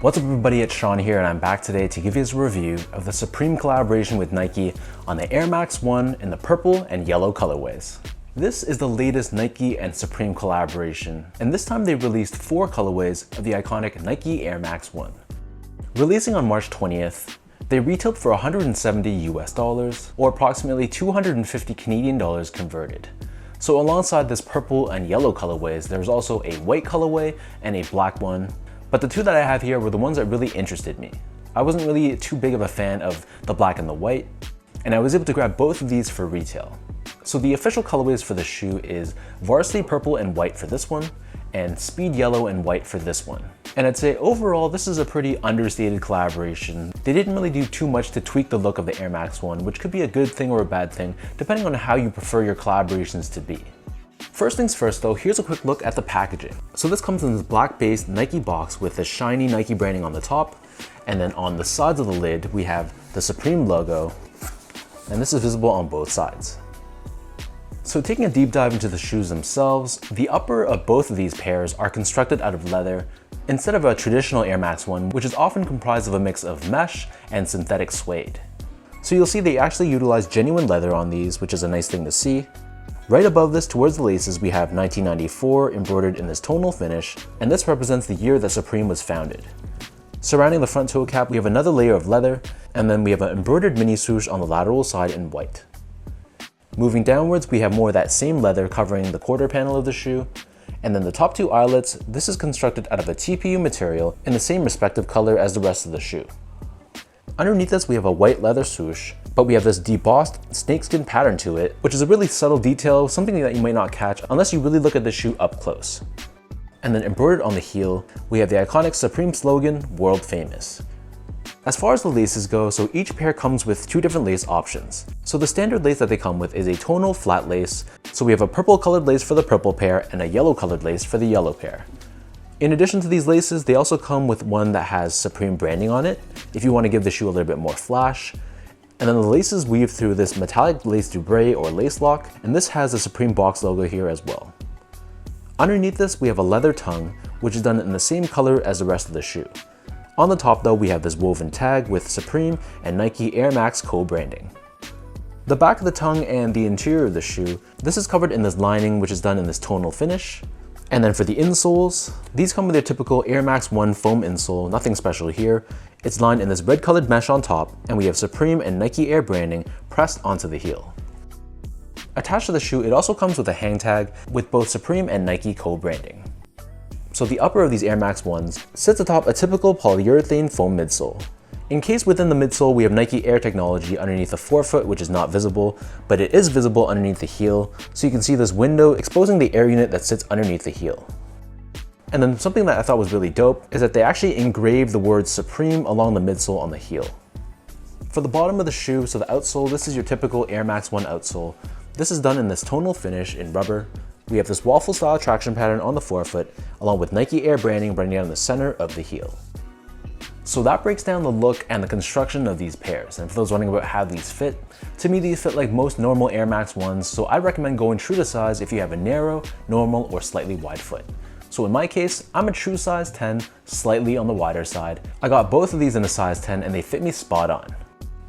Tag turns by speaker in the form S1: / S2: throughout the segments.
S1: What's up everybody, it's Sean here and I'm back today to give you a review of the Supreme collaboration with Nike on the Air Max 1 in the purple and yellow colorways. This is the latest Nike and Supreme collaboration, and this time they released 4 colorways of the iconic Nike Air Max 1. Releasing on March 20th, they retailed for $170 US, or approximately 250 Canadian dollars converted. So alongside this purple and yellow colorways, there's also a white colorway and a black one. But the two that I have here were the ones that really interested me. I wasn't really too big of a fan of the black and the white, and I was able to grab both of these for retail. So the official colorways for the shoe is Varsity Purple and white for this one, and Speed Yellow and white for this one. And I'd say overall, this is a pretty understated collaboration. They didn't really do too much to tweak the look of the Air Max 1, which could be a good thing or a bad thing, depending on how you prefer your collaborations to be. First things first though, here's a quick look at the packaging. So this comes in this black-based Nike box with the shiny Nike branding on the top, and then on the sides of the lid, we have the Supreme logo, and this is visible on both sides. So taking a deep dive into the shoes themselves, the upper of both of these pairs are constructed out of leather instead of a traditional Air Max 1, which is often comprised of a mix of mesh and synthetic suede. So you'll see they actually utilize genuine leather on these, which is a nice thing to see. Right above this, towards the laces, we have 1994 embroidered in this tonal finish, and this represents the year that Supreme was founded. Surrounding the front toe cap, we have another layer of leather, and then we have an embroidered mini swoosh on the lateral side in white. Moving downwards, we have more of that same leather covering the quarter panel of the shoe, and then the top 2 eyelets, this is constructed out of a TPU material in the same respective color as the rest of the shoe. Underneath this, we have a white leather swoosh, but we have this debossed snakeskin pattern to it, which is a really subtle detail, something that you might not catch unless you really look at the shoe up close. And then embroidered on the heel, we have the iconic Supreme slogan, world famous. As far as the laces go, so each pair comes with 2 different lace options. So the standard lace that they come with is a tonal flat lace, so we have a purple colored lace for the purple pair and a yellow colored lace for the yellow pair. In addition to these laces, they also come with one that has Supreme branding on it, if you want to give the shoe a little bit more flash. And then the laces weave through this metallic lace dubray or lace lock, and this has the Supreme box logo here as well. Underneath this, we have a leather tongue, which is done in the same color as the rest of the shoe. On the top though, we have this woven tag with Supreme and Nike Air Max co-branding. The back of the tongue and the interior of the shoe, this is covered in this lining which is done in this tonal finish. And then for the insoles, these come with their typical Air Max 1 foam insole, nothing special here. It's lined in this red colored mesh on top, and we have Supreme and Nike Air branding pressed onto the heel. Attached to the shoe, it also comes with a hang tag with both Supreme and Nike co-branding. So the upper of these Air Max 1s sits atop a typical polyurethane foam midsole. Encased within the midsole, we have Nike Air technology underneath the forefoot, which is not visible, but it is visible underneath the heel, so you can see this window exposing the air unit that sits underneath the heel. And then something that I thought was really dope is that they actually engraved the word Supreme along the midsole on the heel. For the bottom of the shoe, so the outsole, this is your typical Air Max 1 outsole. This is done in this tonal finish in rubber. We have this waffle style traction pattern on the forefoot, along with Nike Air branding running down the center of the heel. So that breaks down the look and the construction of these pairs. And for those wondering about how these fit, to me these fit like most normal Air Max 1s, so I recommend going true to size if you have a narrow, normal, or slightly wide foot. So in my case, I'm a true size 10, slightly on the wider side. I got both of these in a size 10 and they fit me spot on.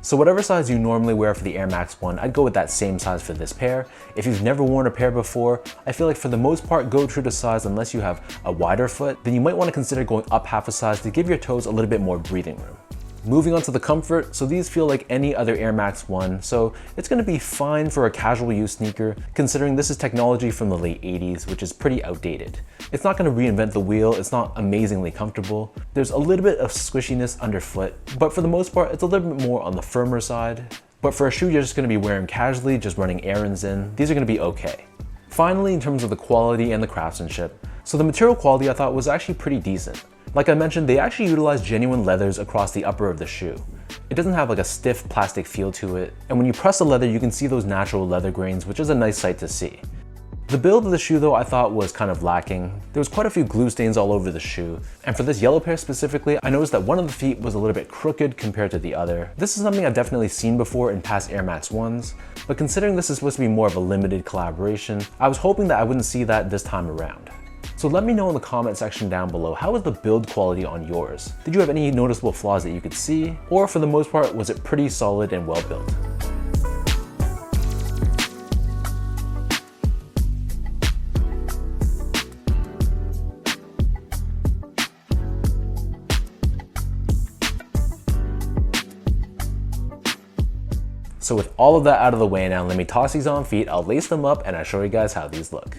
S1: So whatever size you normally wear for the Air Max 1, I'd go with that same size for this pair. If you've never worn a pair before, I feel like for the most part, go true to size unless you have a wider foot, then you might want to consider going up half a size to give your toes a little bit more breathing room. Moving on to the comfort, so these feel like any other Air Max 1, so it's going to be fine for a casual use sneaker, considering this is technology from the late 80s, which is pretty outdated. It's not going to reinvent the wheel, it's not amazingly comfortable. There's a little bit of squishiness underfoot, but for the most part, it's a little bit more on the firmer side. But for a shoe you're just going to be wearing casually, just running errands in, these are going to be okay. Finally, in terms of the quality and the craftsmanship, so the material quality I thought was actually pretty decent. Like I mentioned, they actually utilize genuine leathers across the upper of the shoe. It doesn't have like a stiff plastic feel to it, and when you press the leather, you can see those natural leather grains, which is a nice sight to see. The build of the shoe though I thought was kind of lacking. There was quite a few glue stains all over the shoe, and for this yellow pair specifically, I noticed that one of the feet was a little bit crooked compared to the other. This is something I've definitely seen before in past Air Max 1s, but considering this is supposed to be more of a limited collaboration, I was hoping that I wouldn't see that this time around. So let me know in the comment section down below, how was the build quality on yours? Did you have any noticeable flaws that you could see? Or for the most part, was it pretty solid and well built? So with all of that out of the way now, let me toss these on feet, I'll lace them up, and I'll show you guys how these look.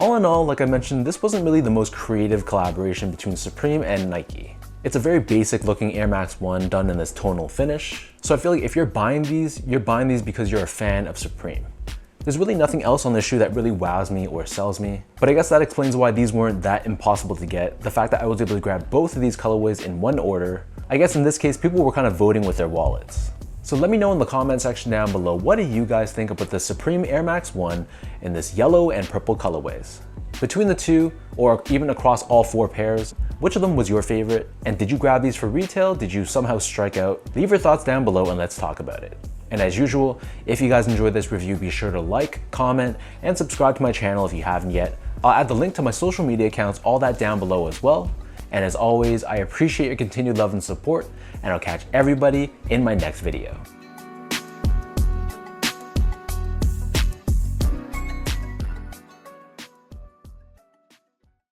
S1: All in all, like I mentioned, this wasn't really the most creative collaboration between Supreme and Nike. It's a very basic looking Air Max 1 done in this tonal finish. So I feel like if you're buying these because you're a fan of Supreme. There's really nothing else on this shoe that really wows me or sells me. But I guess that explains why these weren't that impossible to get. The fact that I was able to grab both of these colorways in one order. I guess in this case, people were kind of voting with their wallets. So let me know in the comment section down below, what do you guys think about the Supreme Air Max 1 in this yellow and purple colorways? Between the two, or even across all 4 pairs, which of them was your favorite? And did you grab these for retail? Did you somehow strike out? Leave your thoughts down below and let's talk about it. And as usual, if you guys enjoyed this review, be sure to like, comment, and subscribe to my channel if you haven't yet. I'll add the link to my social media accounts, all that down below as well. And as always, I appreciate your continued love and support, and I'll catch everybody in my next video.